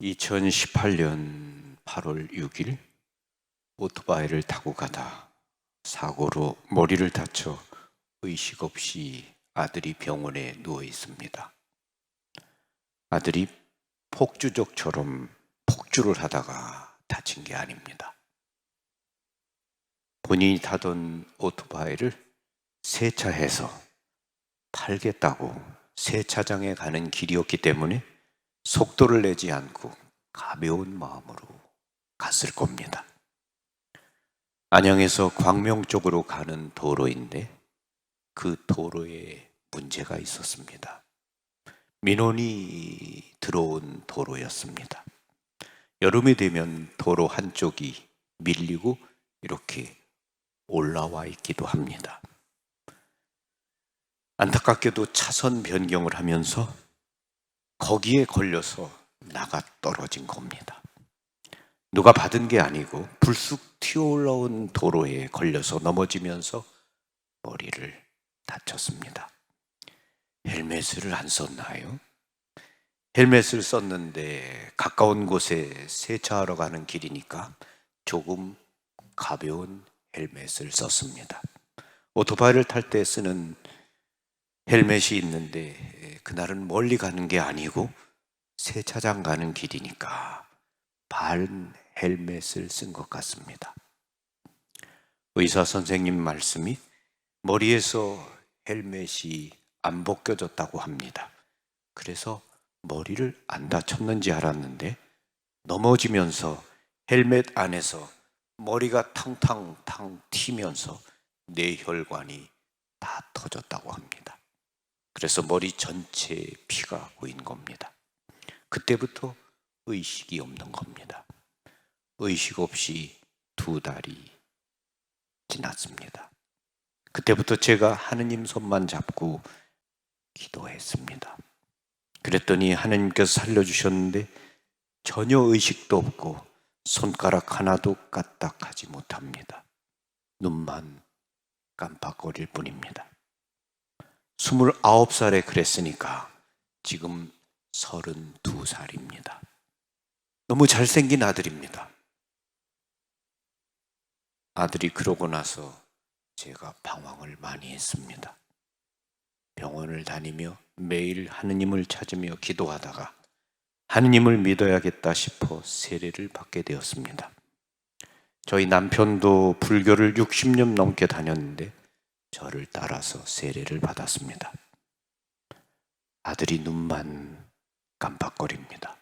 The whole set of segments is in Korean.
2018년 8월 6일 오토바이를 타고 가다 사고로 머리를 다쳐 의식 없이 아들이 병원에 누워 있습니다. 아들이 폭주족처럼 폭주를 하다가 다친 게 아닙니다. 본인이 타던 오토바이를 세차해서 팔겠다고 세차장에 가는 길이었기 때문에 속도를 내지 않고 가벼운 마음으로 갔을 겁니다. 안양에서 광명 쪽으로 가는 도로인데 그 도로에 문제가 있었습니다. 민원이 들어온 도로였습니다. 여름이 되면 도로 한쪽이 밀리고 이렇게 올라와 있기도 합니다. 안타깝게도 차선 변경을 하면서 거기에 걸려서 나가 떨어진 겁니다. 누가 받은 게 아니고 불쑥 튀어올라온 도로에 걸려서 넘어지면서 머리를 다쳤습니다. 헬멧을 안 썼나요? 헬멧을 썼는데 가까운 곳에 세차하러 가는 길이니까 조금 가벼운 헬멧을 썼습니다. 오토바이를 탈 때 쓰는 헬멧이 있는데 그날은 멀리 가는 게 아니고 세차장 가는 길이니까 바른 헬멧을 쓴 것 같습니다. 의사 선생님 말씀이 머리에서 헬멧이 안 벗겨졌다고 합니다. 그래서 머리를 안 다쳤는지 알았는데 넘어지면서 헬멧 안에서 머리가 탕탕탕 튀면서 뇌혈관이 다 터졌다고 합니다. 그래서 머리 전체에 피가 고인 겁니다. 그때부터 의식이 없는 겁니다. 의식 없이 2달이 지났습니다. 그때부터 제가 하느님 손만 잡고 기도했습니다. 그랬더니 하느님께서 살려주셨는데 전혀 의식도 없고 손가락 하나도 까딱하지 못합니다. 눈만 깜빡거릴 뿐입니다. 29살에 그랬으니까 지금 32살입니다. 너무 잘생긴 아들입니다. 아들이 그러고 나서 제가 방황을 많이 했습니다. 병원을 다니며 매일 하느님을 찾으며 기도하다가 하느님을 믿어야겠다 싶어 세례를 받게 되었습니다. 저희 남편도 불교를 60년 넘게 다녔는데 저를 따라서 세례를 받았습니다. 아들이 눈만 깜빡거립니다.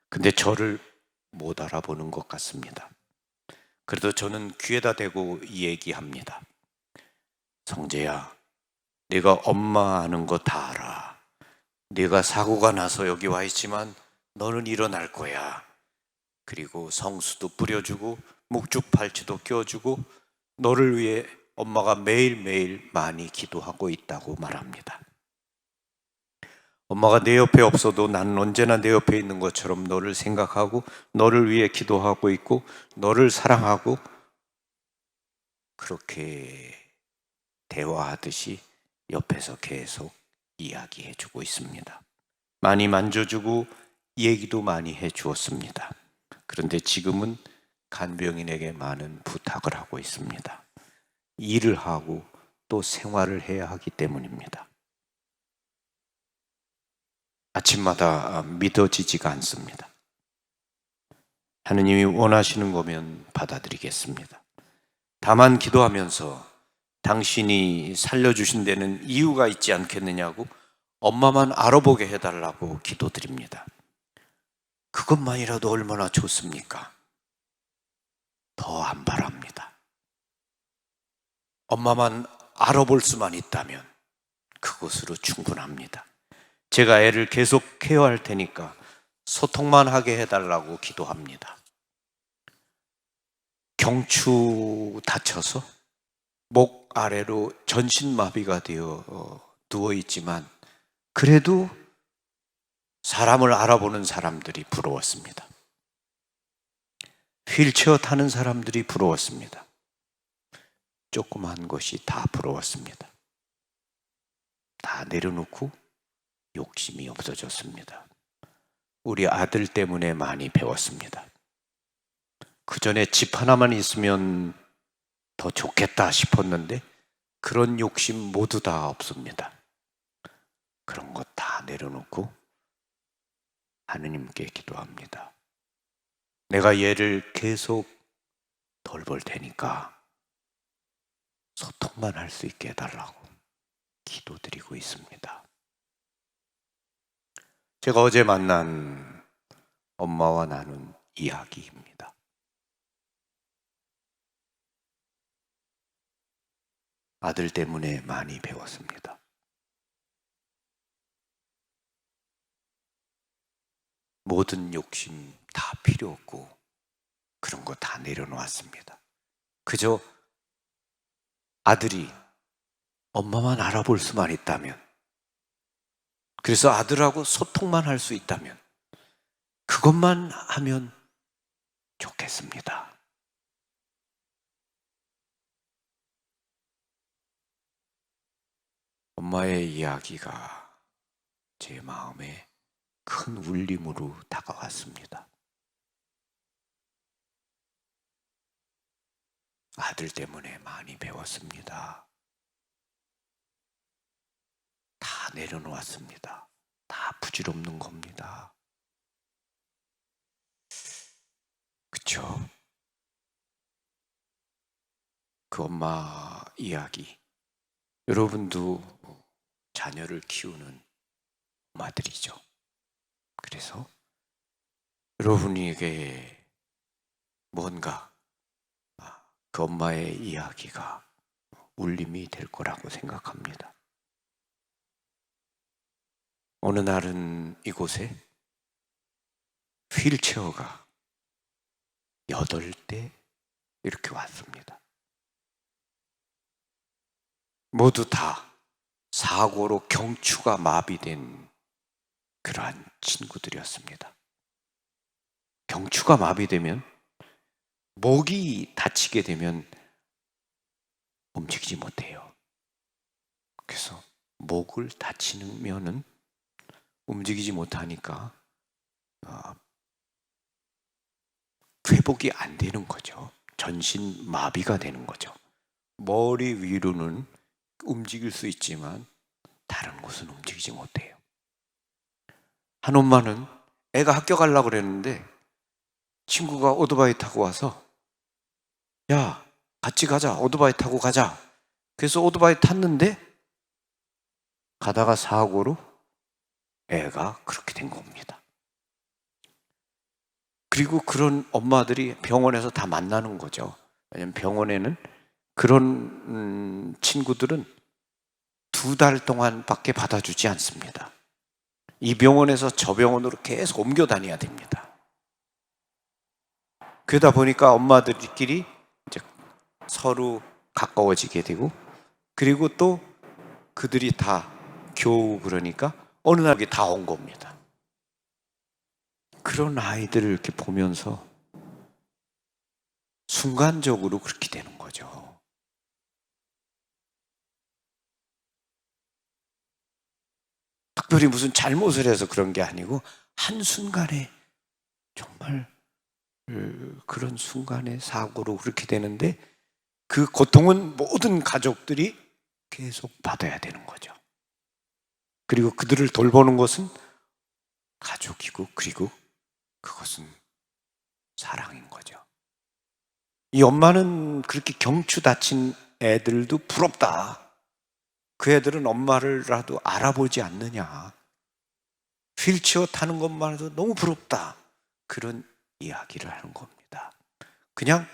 근데 저를 못 알아보는 것 같습니다. 그래도 저는 귀에다 대고 얘기합니다. 성재야, 네가 엄마 아는 거 다 알아. 네가 사고가 나서 여기 와 있지만 너는 일어날 거야. 그리고 성수도 뿌려주고 묵죽팔찌도 껴주고 너를 위해 엄마가 매일매일 많이 기도하고 있다고 말합니다. 엄마가 내 옆에 없어도 나는 언제나 내 옆에 있는 것처럼 너를 생각하고 너를 위해 기도하고 있고 너를 사랑하고 그렇게 대화하듯이 옆에서 계속 이야기해주고 있습니다. 많이 만져주고 얘기도 많이 해주었습니다. 그런데 지금은 간병인에게 많은 부탁을 하고 있습니다. 일을 하고 또 생활을 해야 하기 때문입니다. 아침마다 믿어지지가 않습니다. 하느님이 원하시는 거면 받아들이겠습니다. 다만 기도하면서 당신이 살려주신 데는 이유가 있지 않겠느냐고 엄마만 알아보게 해달라고 기도드립니다. 그것만이라도 얼마나 좋습니까? 더 안 바랍니다. 엄마만 알아볼 수만 있다면 그것으로 충분합니다. 제가 애를 계속 케어할 테니까 소통만 하게 해달라고 기도합니다. 경추 다쳐서 목 아래로 전신마비가 되어 누워있지만 그래도 사람을 알아보는 사람들이 부러웠습니다. 휠체어 타는 사람들이 부러웠습니다. 조그만 것이 다 부러웠습니다. 다 내려놓고 욕심이 없어졌습니다. 우리 아들 때문에 많이 배웠습니다. 그 전에 집 하나만 있으면 더 좋겠다 싶었는데 그런 욕심 모두 다 없습니다. 그런 것 다 내려놓고 하느님께 기도합니다. 내가 얘를 계속 돌볼 테니까 소통만 할 수 있게 해달라고 기도드리고 있습니다. 제가 어제 만난 엄마와 나눈 이야기입니다. 아들 때문에 많이 배웠습니다. 모든 욕심 다 필요 없고 그런 거 다 내려놓았습니다. 그저 아들이 엄마만 알아볼 수만 있다면, 그래서 아들하고 소통만 할 수 있다면 그것만 하면 좋겠습니다. 엄마의 이야기가 제 마음에 큰 울림으로 다가왔습니다. 아들 때문에 많이 배웠습니다. 다 내려놓았습니다. 다 부질없는 겁니다. 그쵸? 그 엄마 이야기, 여러분도 자녀를 키우는 엄마들이죠. 그래서 여러분에게 뭔가 그 엄마의 이야기가 울림이 될 거라고 생각합니다. 어느 날은 이곳에 휠체어가 8대 이렇게 왔습니다. 모두 다 사고로 경추가 마비된 그러한 친구들이었습니다. 경추가 마비되면, 목이 다치게 되면 움직이지 못해요. 그래서 목을 다치면은 움직이지 못하니까 회복이 안 되는 거죠. 전신 마비가 되는 거죠. 머리 위로는 움직일 수 있지만 다른 곳은 움직이지 못해요. 한 엄마는 애가 학교 가려고 그랬는데 친구가 오토바이 타고 와서, 야, 같이 가자. 오토바이 타고 가자. 그래서 오토바이 탔는데 가다가 사고로 애가 그렇게 된 겁니다. 그리고 그런 엄마들이 병원에서 다 만나는 거죠. 왜냐하면 병원에는 그런 친구들은 2달 동안밖에 받아주지 않습니다. 이 병원에서 저 병원으로 계속 옮겨 다녀야 됩니다. 그러다 보니까 엄마들끼리 이제 서로 가까워지게 되고, 그리고 또 그들이 다 겨우 그러니까 어느 날 다 온 겁니다. 그런 아이들을 이렇게 보면서 순간적으로 그렇게 되는 거죠. 특별히 무슨 잘못을 해서 그런 게 아니고 한순간에 정말 그런 순간에 사고로 그렇게 되는데, 그 고통은 모든 가족들이 계속 받아야 되는 거죠. 그리고 그들을 돌보는 것은 가족이고, 그리고 그것은 사랑인 거죠. 이 엄마는 그렇게 경추 다친 애들도 부럽다. 그 애들은 엄마를라도 알아보지 않느냐. 휠체어 타는 것만 해도 너무 부럽다. 그런 이야기를 하는 겁니다. 그냥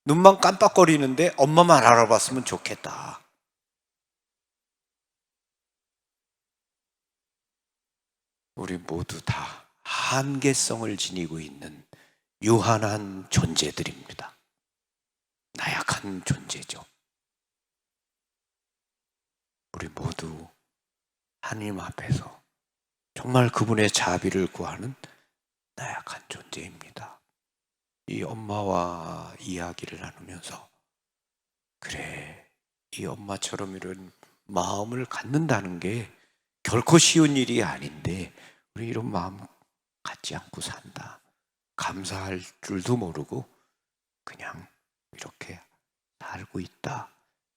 눈만 깜빡거리는데 엄마만 알아봤으면 좋겠다. 우리 모두 다 한계성을 지니고 있는 유한한 존재들입니다. 나약한 존재죠. 우리 모두 하나님 앞에서 정말 그분의 자비를 구하는 나약한 존재입니다. 이 엄마와 이야기를 나누면서, 그래, 이 엄마처럼 이런 마음을 갖는다는 게 결코 쉬운 일이 아닌데 우리 이런 마음 받지 않고 산다. 감사할 줄도 모르고 그냥 이렇게 살고 있다.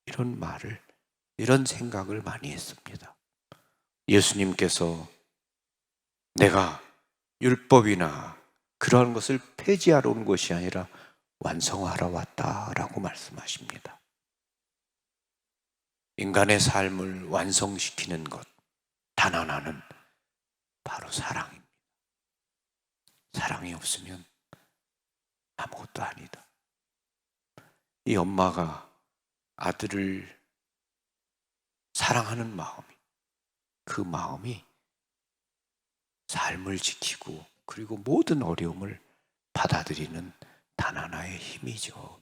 이런 말을, 이런 생각을 많이 했습니다. 예수님께서 내가 율법이나 그러한 것을 폐지하러 온 것이 아니라 완성하러 왔다라고 말씀하십니다. 인간의 삶을 완성시키는 것 단 하나는 바로 사랑입니다. 사랑이 없으면 아무것도 아니다. 이 엄마가 아들을 사랑하는 마음이, 그 마음이 삶을 지키고 그리고 모든 어려움을 받아들이는 단 하나의 힘이죠.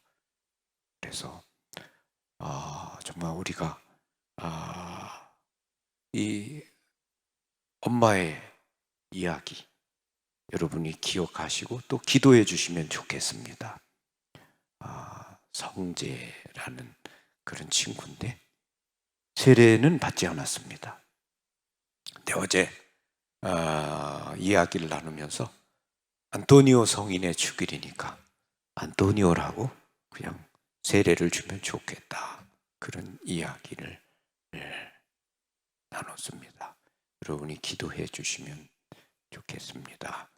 그래서 정말 우리가 이 엄마의 이야기 여러분이 기억하시고 또 기도해 주시면 좋겠습니다. 성재라는 그런 친구인데 세례는 받지 않았습니다. 근데 어제 이야기를 나누면서 안토니오 성인의 축일이니까 안토니오라고 그냥 세례를 주면 좋겠다, 그런 이야기를 나눴습니다. 여러분이 기도해 주시면 좋겠습니다.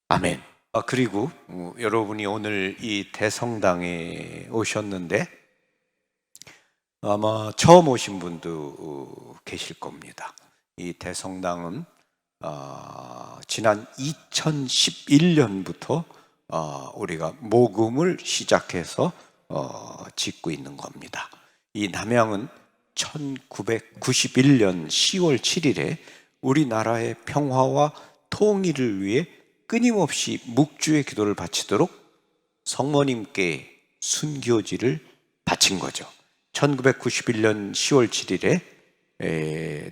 아멘. 그리고 여러분이 오늘 이 대성당에 오셨는데 아마 처음 오신 분도 계실 겁니다. 이 대성당은 지난 2011년부터 우리가 모금을 시작해서 짓고 있는 겁니다. 이 남양은 1991년 10월 7일에 우리나라의 평화와 통일을 위해 끊임없이 묵주의 기도를 바치도록 성모님께 순교지를 바친 거죠. 1991년 10월 7일에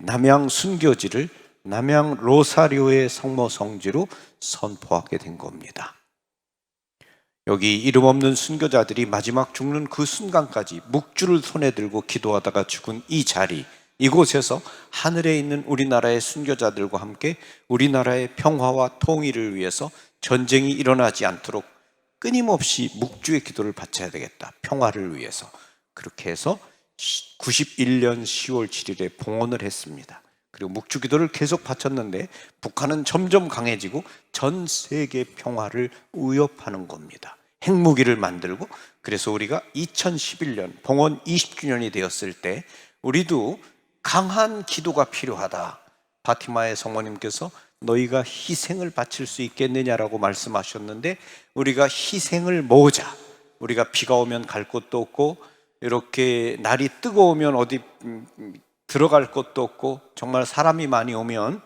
남양 순교지를 남양 로사리오의 성모 성지로 선포하게 된 겁니다. 여기 이름 없는 순교자들이 마지막 죽는 그 순간까지 묵주를 손에 들고 기도하다가 죽은 이 자리, 이곳에서 하늘에 있는 우리나라의 순교자들과 함께 우리나라의 평화와 통일을 위해서 전쟁이 일어나지 않도록 끊임없이 묵주의 기도를 바쳐야 되겠다, 평화를 위해서. 그렇게 해서 91년 10월 7일에 봉헌을 했습니다. 그리고 묵주 기도를 계속 바쳤는데 북한은 점점 강해지고 전 세계 평화를 위협하는 겁니다. 핵무기를 만들고. 그래서 우리가 2011년 봉헌 20주년이 되었을 때 우리도 강한 기도가 필요하다. 파티마의 성모님께서 너희가 희생을 바칠 수 있겠느냐라고 말씀하셨는데 우리가 희생을 모으자. 우리가 비가 오면 갈 곳도 없고 이렇게 날이 뜨거우면 어디 들어갈 곳도 없고 정말 사람이 많이 오면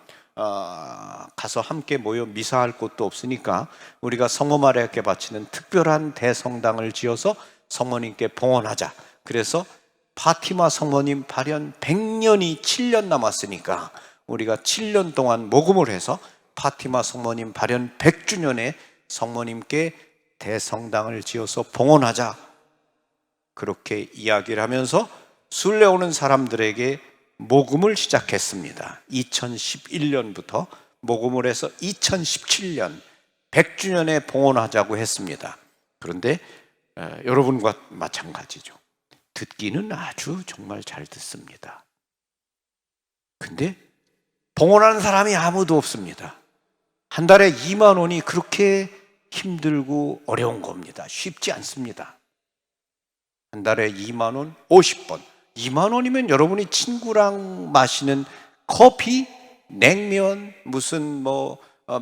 가서 함께 모여 미사할 곳도 없으니까 우리가 성모 마리아께 바치는 특별한 대성당을 지어서 성모님께 봉헌하자. 그래서 파티마 성모님 발현 100년이 7년 남았으니까 우리가 7년 동안 모금을 해서 파티마 성모님 발현 100주년에 성모님께 대성당을 지어서 봉헌하자. 그렇게 이야기를 하면서 순례 오는 사람들에게 모금을 시작했습니다. 2011년부터 모금을 해서 2017년 100주년에 봉헌하자고 했습니다. 그런데 여러분과 마찬가지죠. 듣기는 아주 정말 잘 듣습니다. 근데 봉헌하는 사람이 아무도 없습니다. 한 달에 2만 원이 그렇게 힘들고 어려운 겁니다. 쉽지 않습니다. 한 달에 2만 원 50번. 2만 원이면 여러분이 친구랑 마시는 커피, 냉면, 무슨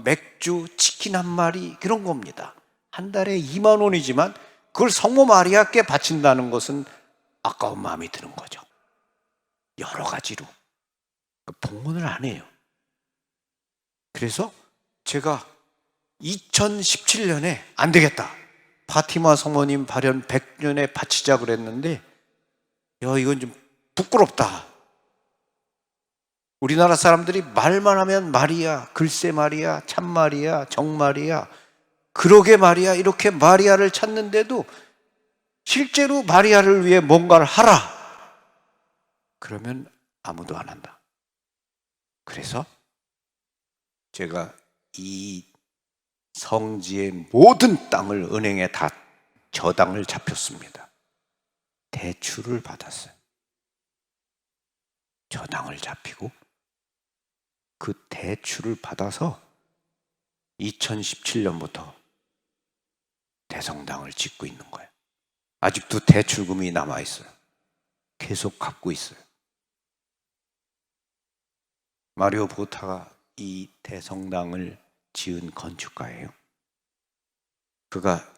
맥주, 치킨 한 마리 그런 겁니다. 한 달에 2만 원이지만 그걸 성모 마리아께 바친다는 것은 아까운 마음이 드는 거죠. 여러 가지로 봉헌을 안 해요. 그래서 제가 2017년에 안 되겠다, 파티마 성모님 발현 100년에 바치자 그랬는데 이건 좀 부끄럽다. 우리나라 사람들이 말만 하면 마리아, 글쎄 마리아, 참 마리아, 정 마리아, 그러게 마리아, 이렇게 마리아를 찾는데도 실제로 마리아를 위해 뭔가를 하라 그러면 아무도 안 한다. 그래서 제가 이 성지의 모든 땅을 은행에 다 저당을 잡혔습니다. 대출을 받았어요. 저당을 잡히고 그 대출을 받아서 2017년부터 대성당을 짓고 있는 거예요. 아직도 대출금이 남아있어요. 계속 갚고 있어요. 마리오 보타가 이 대성당을 지은 건축가예요. 그가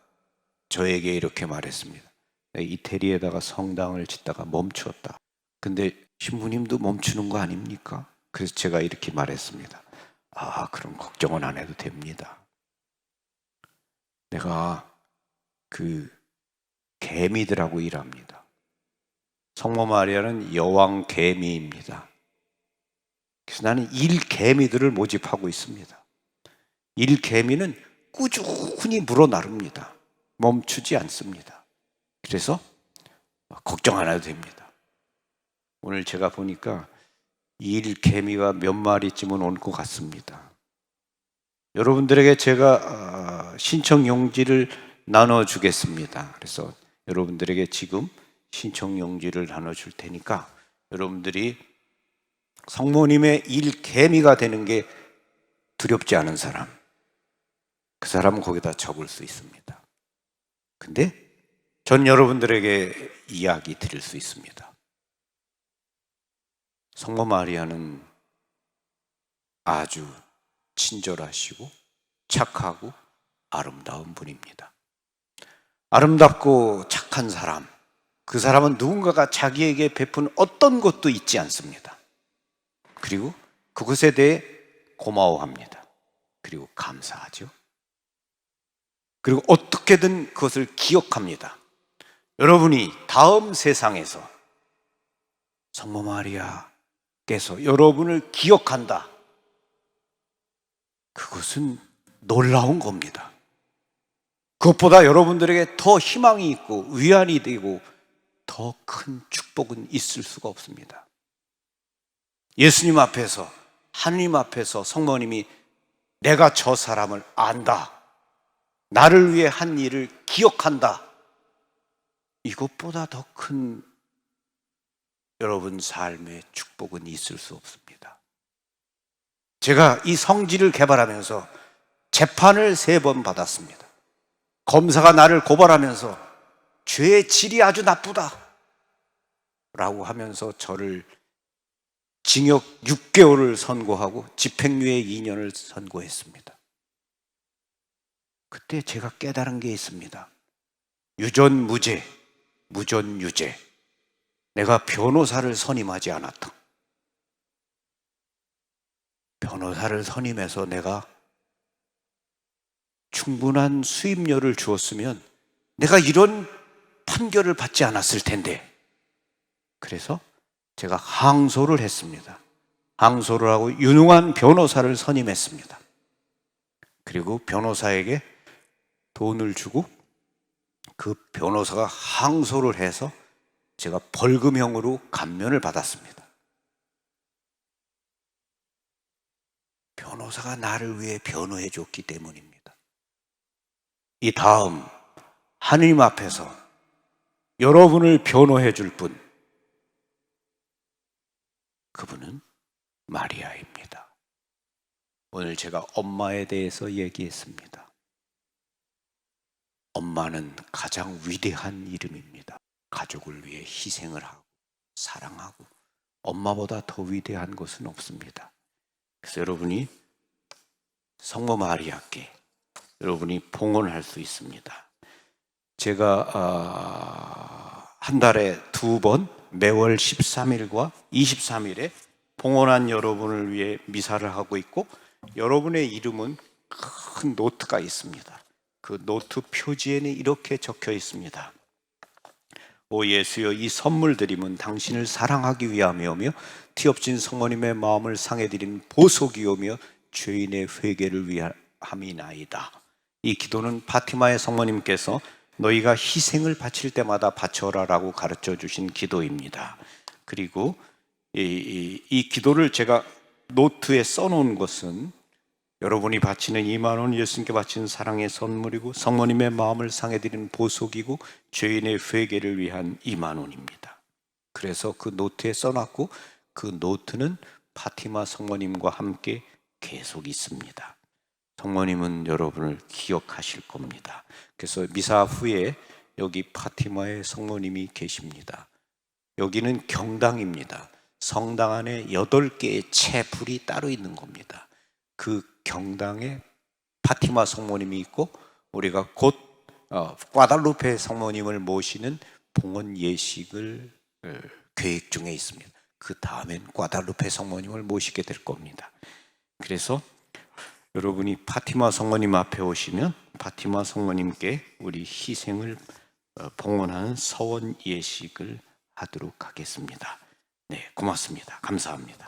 저에게 이렇게 말했습니다. 이태리에다가 성당을 짓다가 멈추었다. 근데 신부님도 멈추는 거 아닙니까? 그래서 제가 이렇게 말했습니다. 아, 그럼 걱정은 안 해도 됩니다. 내가 그 개미들하고 일합니다. 성모 마리아는 여왕 개미입니다. 그래서 나는 일개미들을 모집하고 있습니다. 일개미는 꾸준히 물어나릅니다. 멈추지 않습니다. 그래서 걱정 안 해도 됩니다. 오늘 제가 보니까 일개미가 몇 마리쯤은 올 것 같습니다. 여러분들에게 제가 신청 용지를 나눠주겠습니다. 그래서 여러분들에게 지금 신청 용지를 나눠줄 테니까 여러분들이 성모님의 일개미가 되는 게 두렵지 않은 사람, 그 사람은 거기다 적을 수 있습니다. 근데 전 여러분들에게 이야기 드릴 수 있습니다. 성모 마리아는 아주 친절하시고 착하고 아름다운 분입니다. 아름답고 착한 사람, 그 사람은 누군가가 자기에게 베푼 어떤 것도 잊지 않습니다. 그리고 그것에 대해 고마워합니다. 그리고 감사하죠. 그리고 어떻게든 그것을 기억합니다. 여러분이 다음 세상에서 성모 마리아께서 여러분을 기억한다. 그것은 놀라운 겁니다. 그것보다 여러분들에게 더 희망이 있고 위안이 되고 더 큰 축복은 있을 수가 없습니다. 예수님 앞에서, 하느님 앞에서 성모님이 내가 저 사람을 안다, 나를 위해 한 일을 기억한다, 이것보다 더 큰 여러분 삶의 축복은 있을 수 없습니다. 제가 이 성지를 개발하면서 재판을 3번 받았습니다. 검사가 나를 고발하면서 죄의 질이 아주 나쁘다 라고 하면서 저를 징역 6개월을 선고하고 집행유예 2년을 선고했습니다. 그때 제가 깨달은 게 있습니다. 유전무죄, 무전유죄. 내가 변호사를 선임하지 않았다. 변호사를 선임해서 내가 충분한 수임료를 주었으면 내가 이런 판결을 받지 않았을 텐데. 그래서 제가 항소를 했습니다. 항소를 하고 유능한 변호사를 선임했습니다. 그리고 변호사에게 돈을 주고 그 변호사가 항소를 해서 제가 벌금형으로 감면을 받았습니다. 변호사가 나를 위해 변호해 줬기 때문입니다. 이 다음 하느님 앞에서 여러분을 변호해 줄 분, 그분은 마리아입니다. 오늘 제가 엄마에 대해서 얘기했습니다. 엄마는 가장 위대한 이름입니다. 가족을 위해 희생을 하고 사랑하고 엄마보다 더 위대한 것은 없습니다. 그래서 여러분이 성모 마리아께 여러분이 봉헌할 수 있습니다. 제가 한 달에 2번 매월 13일과 23일에 봉헌한 여러분을 위해 미사를 하고 있고, 여러분의 이름은 큰 노트가 있습니다. 그 노트 표지에는 이렇게 적혀 있습니다. 오 예수여, 이 선물 드림은 당신을 사랑하기 위함이오며 티없진 성모님의 마음을 상해드린 보석이오며 죄인의 회개를 위함이나이다. 이 기도는 파티마의 성모님께서 너희가 희생을 바칠 때마다 바쳐라라고 가르쳐 주신 기도입니다. 그리고 이 기도를 제가 노트에 써놓은 것은 여러분이 바치는 2만 원 예수님께 바치는 사랑의 선물이고 성모님의 마음을 상해드리는 보석이고 죄인의 회개를 위한 2만 원입니다. 그래서 그 노트에 써놨고 그 노트는 파티마 성모님과 함께 계속 있습니다. 성모님은 여러분을 기억하실 겁니다. 그래서 미사 후에 여기 파티마의 성모님이 계십니다. 여기는 경당입니다. 성당 안에 8개의 채불이 따로 있는 겁니다. 그 경당에 파티마 성모님이 있고 우리가 곧 과달루페 성모님을 모시는 봉헌 예식을 계획 중에 있습니다. 그 다음엔 과달루페 성모님을 모시게 될 겁니다. 그래서 여러분이 파티마 성모님 앞에 오시면 파티마 성모님께 우리 희생을 봉헌하는 서원 예식을 하도록 하겠습니다. 네, 고맙습니다. 감사합니다.